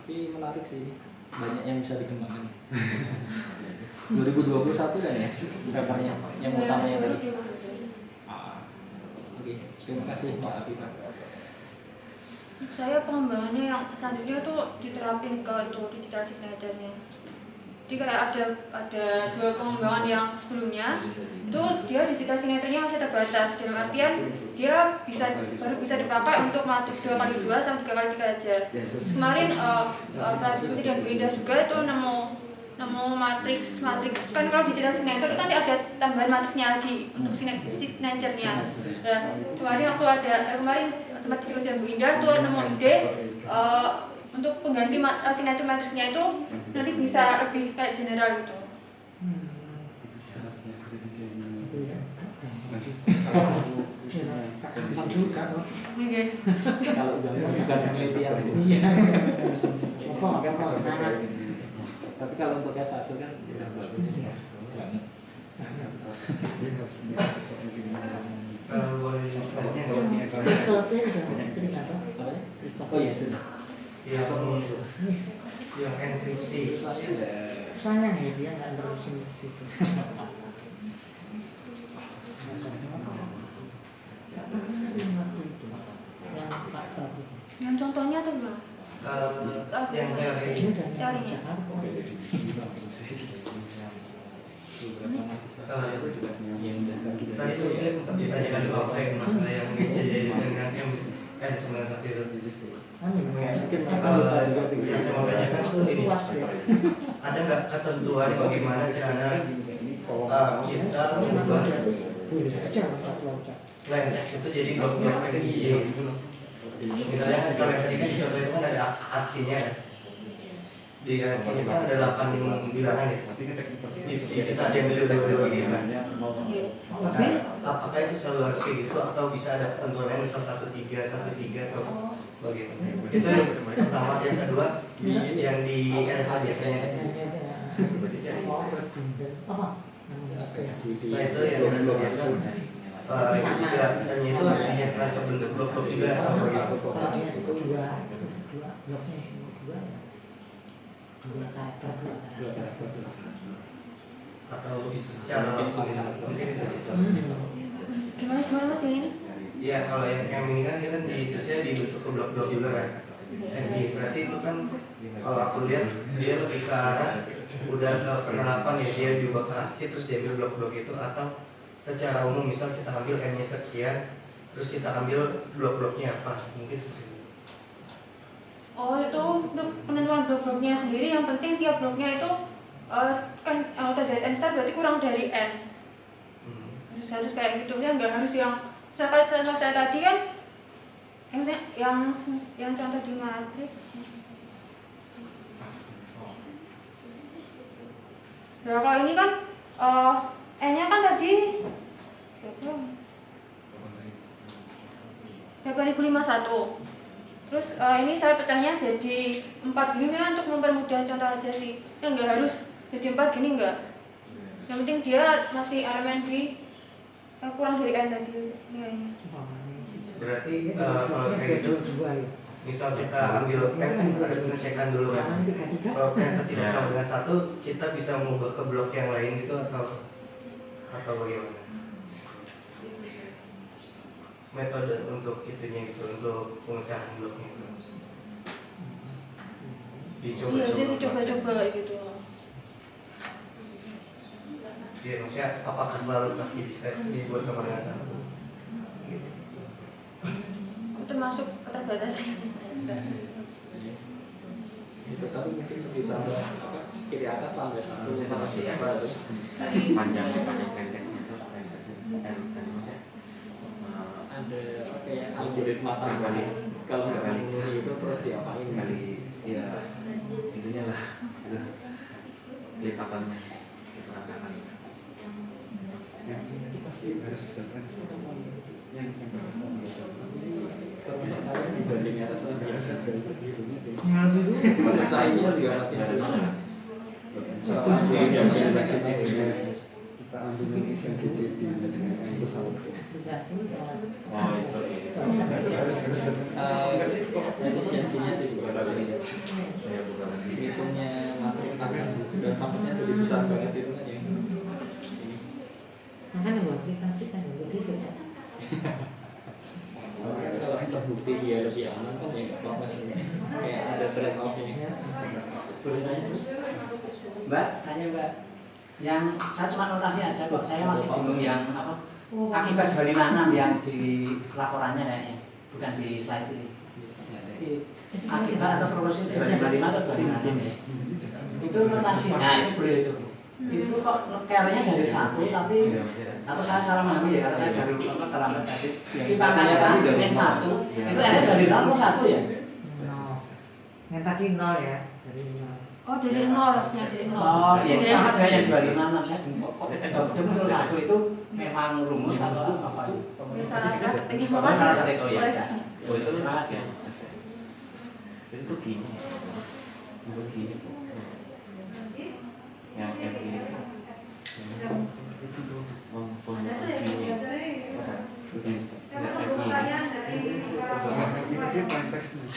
Tapi menarik sih, banyak yang bisa dikembangkan. 2021 kan ya papernya yang utamanya tadi. Oke, terima kasih Pak Afifah. Saya pengembangannya yang selanjutnya tuh diterapin ke itu digital signature-nya. Jadi kayak ada 2 pengembangan yang sebelumnya itu dia digital signature-nya masih terbatas dalam artian dia baru bisa dipakai untuk matriks 2x2 sama 3x3 aja. Terus kemarin setelah diskusi dengan Bu Indah juga itu nemu nemu matriks kan kalau di channel signature kan ada tambahan matriksnya lagi untuk signature-nya. Ya, kemarin sempat diskusi dengan Bu Indah tuh nemu ide untuk pengganti signature matriksnya itu nanti bisa lebih kayak general gitu. Kalau udah bukan penelitian. Tapi kalau untuk S1 kan udah bagus banget. Oh iya sudah. Yang enkripsi. Sayang ya dia nggak nerusin situ. Yang contohnya tuh gimana? Yang Cari. tadi sebetulnya sempat ditanyakan di bawah yang masalah yang GCD dengan M91 itu. Yang saya mau tanyakan itu ini, ada nggak ketentuan bagaimana cara kita mengubah line text itu jadi blok-blok MIJ? Misalnya kalau yang tadi contoh itu kan ada ASCII-nya kan? Di ASCII kan ada 8 bilangan ya? Bisa diambil dua-dua gitu kan? Nah, apakah itu selalu harus kayak gitu atau bisa ada ketentuan lain misal 13 atau bagaimana? Itu yang pertama. Yang kedua yang di LSA biasanya kan? Nah itu yang LSA biasa itu harus dinyatakan ke bentuk blok-blok juga atau bagaimana? Kalau dia dua bloknya isi dua karakter Atau bisa secara langsung gitu? Mungkin itu. Gimana Mas ini? Iya, kalau yang M ini kan dia kan ditusnya dibentuk ke blok-blok juga kan. Berarti itu kan kalau aku lihat dia lebih ke arah udah ke penerapan ya, dia juga ke ASCII terus dia ambil blok-blok itu, atau secara umum misal kita ambil M-nya sekian terus kita ambil blok-bloknya apa, mungkin seperti itu. Oh itu untuk penentuan blok-bloknya sendiri, yang penting tiap bloknya itu kan anggota ZN star berarti kurang dari N. Harus kayak gitu ya, nggak harus yang misalkan contoh saya tadi kan yang contoh di matriks. Nah kalau ini kan N-nya kan tadi 8051. Terus ini saya pecahnya jadi 4 gini memang untuk mempermudah contoh aja sih. Ya nggak harus jadi 4 gini nggak. Yang penting dia masih elemen di kurang dari N tadi nilainya. Berarti kalau kayak gitu, misal kita ambil M, ada pengecekan dulu kan. Kalau ternyata tidak sama dengan 1, kita bisa mengubah ke blok yang lain gitu atau bagaimana? Metode untuk itunya itu, untuk pemecahan bloknya itu dicoba-coba. Iya, dia dicoba-coba kayak gitu. Iya, maksudnya apakah selalu pasti bisa dibuat sama dengan 1? Gitu. Termasuk keterbatasan. Itu tapi mungkin ditambah kiri atas tambah 1 apa itu? Panjang lentesnya terus lentesnya ada kayak algoritma tambahan. Kalau nggak memenuhi itu terus diapain kali ya intinya lah itu lipatannya diperangkakan. Itu pasti harus yang berasa dibanding atas harus saingnya juga makin susah. kita ambil yang GCD dengan yang besar. Oh, seperti itu. Efisiensinya sih juga Saya bukan hitungnya dan maksudnya jadi besar banget itu kan ya. Makanya buat aplikasi kan lebih sudah. Kalau terbukti dia lebih aman kan ya nggak apa-apa sih. Kayak ada trade off ini. Mbak, tanya Mbak. Yang saya cuma notasi aja kok. Saya masih bingung yang apa? Akibat 256 yang di laporannya kayaknya, bukan di slide ini. Akibat atau solusi 255 atau 256 ya? Itu notasinya itu boleh itu. Itu kok carry-nya dari 1 tapi atau saya salah memahami ya karena saya baru terlambat tadi. Di pangkatnya kan yang 1 itu ada dari 0 ke 1 ya. Yang tadi 0 ya, dari 0. Oh, dari 0 harusnya dari 0. Oh, ya sama kayak yang 256 saya kok dia muncul 1 itu memang rumus atau apa itu? Ya salah ketik Oh, informasi. salah ketik, oh ya. Oh itu Terima kasih. itu gini, bukan gini. Yang gini. Oh, gini. Itu plain text nih.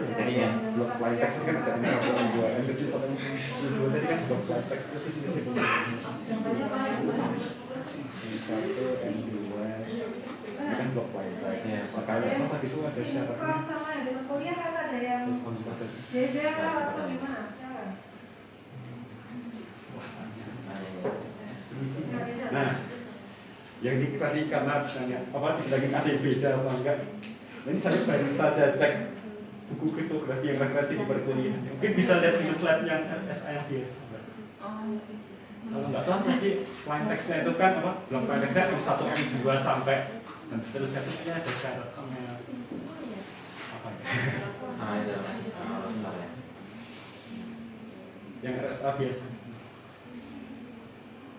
Dari yang Blok plain text kan ada ini apa yang 2 M kecil 1 M tadi kan blok plain text terus di sini. Satu M2 ini kan blok plain text. Makanya sama tadi itu ada syaratnya. Sama yang dengan kuliah kan ada yang beda atau gimana? Nah, yang ini tadi karena misalnya apa lagi ada yang beda apa enggak? Ini saya baru saja cek buku kriptografi yang referensi di perkuliahan. Mungkin bisa lihat di slide yang RSA yang biasa. Kalau nggak salah tadi plain text-nya itu kan apa? Belum plain text-nya M1, M2 sampai dan seterusnya itu ada syaratnya apa ya? Yang RSA biasa.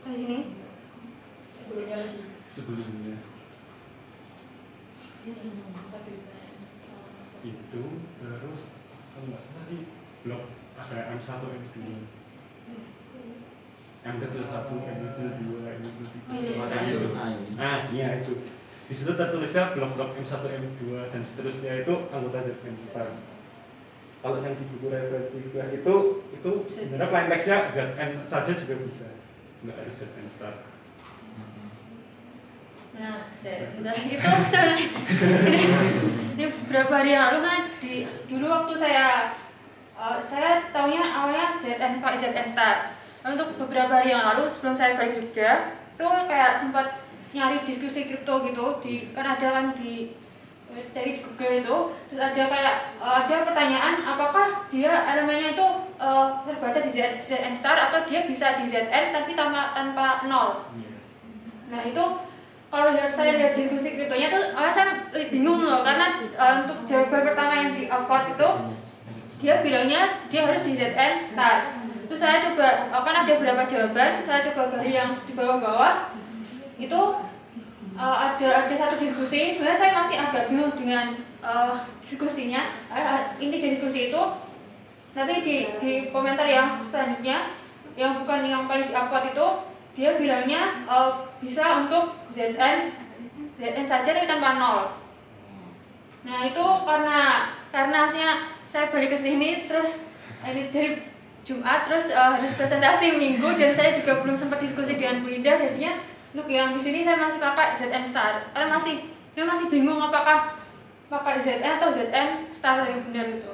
Di sini. Sebelumnya itu terus kalau nggak salah di blok ada M1, M2 M kecil 1, M kecil 2, M kecil 3. Nah, iya itu. Di situ tertulisnya blok-blok M1, M2 dan seterusnya itu anggota ZN Star. Kalau yang di buku referensi itu sebenarnya plain text-nya ZN saja juga bisa, nggak harus ZN Star. Nah, itu sebenarnya ini beberapa hari yang lalu kan dulu waktu saya taunya awalnya ZN pakai ZN Star. Untuk beberapa hari yang lalu sebelum saya balik Jogja itu kayak sempat nyari diskusi kripto gitu kan ada kan di cari di Google itu terus ada kayak ada pertanyaan apakah dia elemennya itu terbaca di ZN Star atau dia bisa di ZN tapi tanpa 0. Nah itu kalau saya lihat diskusi kriptonya tuh saya bingung loh karena untuk jawaban pertama yang di upload itu dia bilangnya dia harus di ZN Star. Terus saya coba kan ada beberapa jawaban, saya coba gali yang di bawah-bawah itu ada satu diskusi. Sebenarnya saya masih agak bingung dengan diskusinya, inti dari diskusi itu. Tapi di komentar yang selanjutnya yang bukan yang paling di upload itu dia bilangnya bisa untuk ZN saja tapi tanpa 0. Nah itu karena saya balik ke sini terus ini dari Jumat terus harus presentasi Minggu dan saya juga belum sempat diskusi dengan Bu Indah, jadinya untuk yang di sini saya masih pakai ZN Star karena masih bingung apakah pakai ZN atau ZN Star yang benar itu.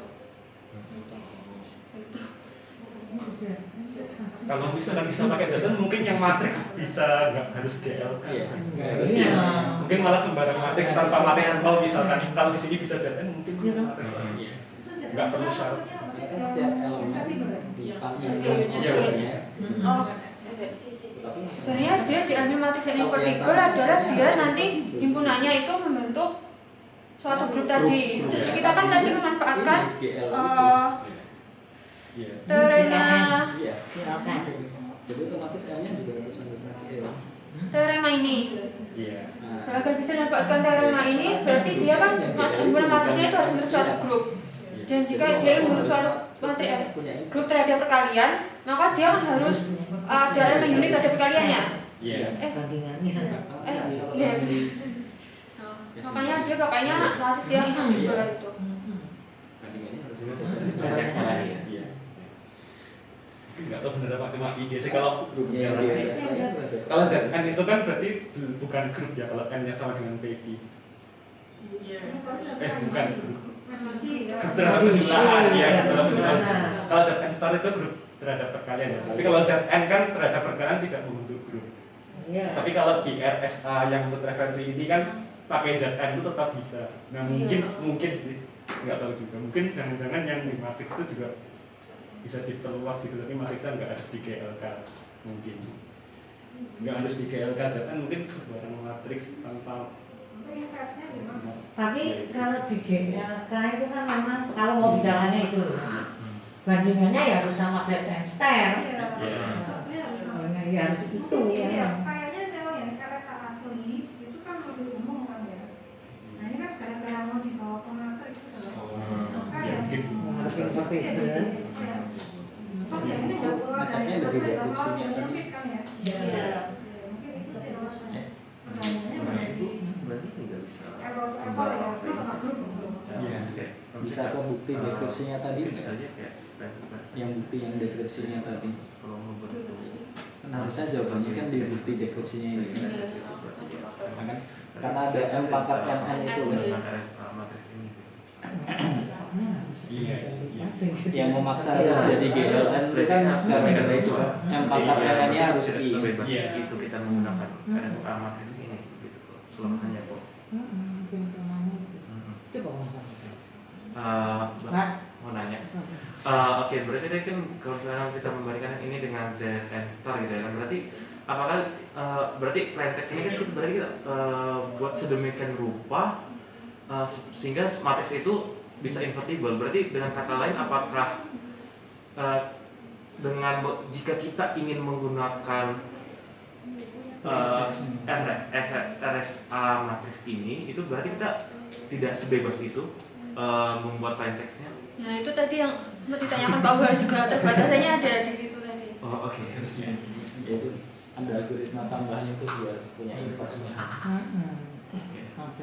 Kalau misalnya bisa pakai ZN mungkin yang matriks bisa nggak harus DL kan? Harus DL. Mungkin malah sembarang matriks tanpa matriks kalau misalkan kalau di sini bisa ZN mungkin matriks nggak perlu syarat. Kan setiap elemen Sebenarnya dia diambil matriks yang vertikal adalah biar nanti himpunannya itu membentuk suatu grup tadi. Terus kita kan tadi memanfaatkan teorinya jadi otomatis M-nya juga harus anggota GL. teorema ini. Nah, agar bisa memanfaatkan teorema ini berarti dia kan himpunan matriksnya itu harus membentuk suatu grup. Dan jika dia ingin membentuk suatu grup terhadap perkalian, maka dia harus ada elemen unit terhadap perkaliannya. Bandingannya. Lihat. Makanya dia pakainya matriks yang integral itu. Nggak tahu bener apa cuma ide sih kalau ZN itu kan berarti bukan grup ya kalau N-nya sama dengan PI. Bukan grup. Grup terhadap penjumlahan ya, terhadap penjumlahan. Kalau ZN Star itu grup terhadap perkalian ya. Tapi kalau ZN kan terhadap perkalian tidak membentuk grup. Tapi kalau di RSA yang untuk referensi ini kan pakai ZN itu tetap bisa. Nah mungkin sih nggak tahu juga. Mungkin jangan-jangan yang di matriks itu juga bisa diperluas gitu, tapi matriksnya nggak harus di GLK mungkin. Nggak harus di GLK, kan mungkin sebarang matriks tanpa. Tapi kalau di GLK itu kan memang kalau mau bicaranya itu bandingannya ya harus sama set and star. Ya harus itu ya. Kayaknya memang yang RSA asli itu kan lebih umum kan ya. Nah ini kan gara-gara mau dibawa ke matriks itu loh. Harus seperti itu. Oh ya ini nggak keluar Ngeceknya dari dari proses deskripsinya awal tadi. kan ya. Iya. Mungkin itu sih alasannya. Pertanyaannya berarti Berarti tidak bisa. error ya, terus sama grup. Iya. Bisa ke bukti deskripsinya tadi Bisa aja kayak yang bukti yang deskripsinya tadi. kalau membuat itu Kan harusnya jawabannya kan di bukti deskripsinya ini. Kan? Karena ada M pangkat NN itu kan. matris ini. Iya. Yang memaksa harus jadi GLN itu kan gara-gara itu kan. M pangkat NN-nya harus I. Bebas Iya. itu kita menggunakan RSA matris ini gitu kok. Selamanya kok. Mungkin namanya itu. Coba ngomong. Mbak, mau nanya. Oke, berarti tadi kan kalau misalnya kita membandingkan ini dengan Z and star gitu ya kan, berarti apakah berarti plain text ini kan kita berarti kita buat sedemikian rupa sehingga matriks itu bisa invertible. Berarti dengan kata lain, apakah dengan jika kita ingin menggunakan RSA matriks ini, itu berarti kita tidak sebebas itu membuat plain text-nya. Nah itu tadi yang seperti ditanyakan Pak Buas juga, terbatasannya ada di situ tadi. Oh oke. Harusnya. Yaitu ada algoritma tambahan itu biar punya impasse. Ada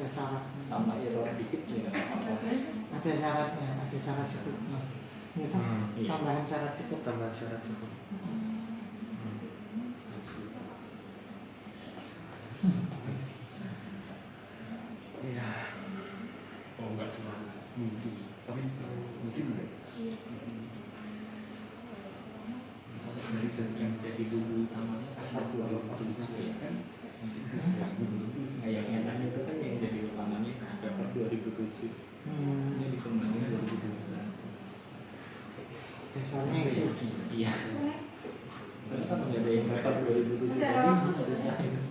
syaratnya. Tambah error dikit nih nggak apa-apa. Ada syaratnya, ada syarat cukupnya. Itu tambahan syarat cukup. Tambahan syarat cukup. Iya. Oh enggak semua. Mungkin. Tapi mungkin enggak. Dari yang jadi bumbu utamanya asal dua ya kan. Kayak yang tadi itu kan yang jadi utamanya paper 2007. Ini dikembangin 2021. Dasarnya itu. Iya. Terus apa nggak ada yang paper 2007 Masih ada waktu. susah itu.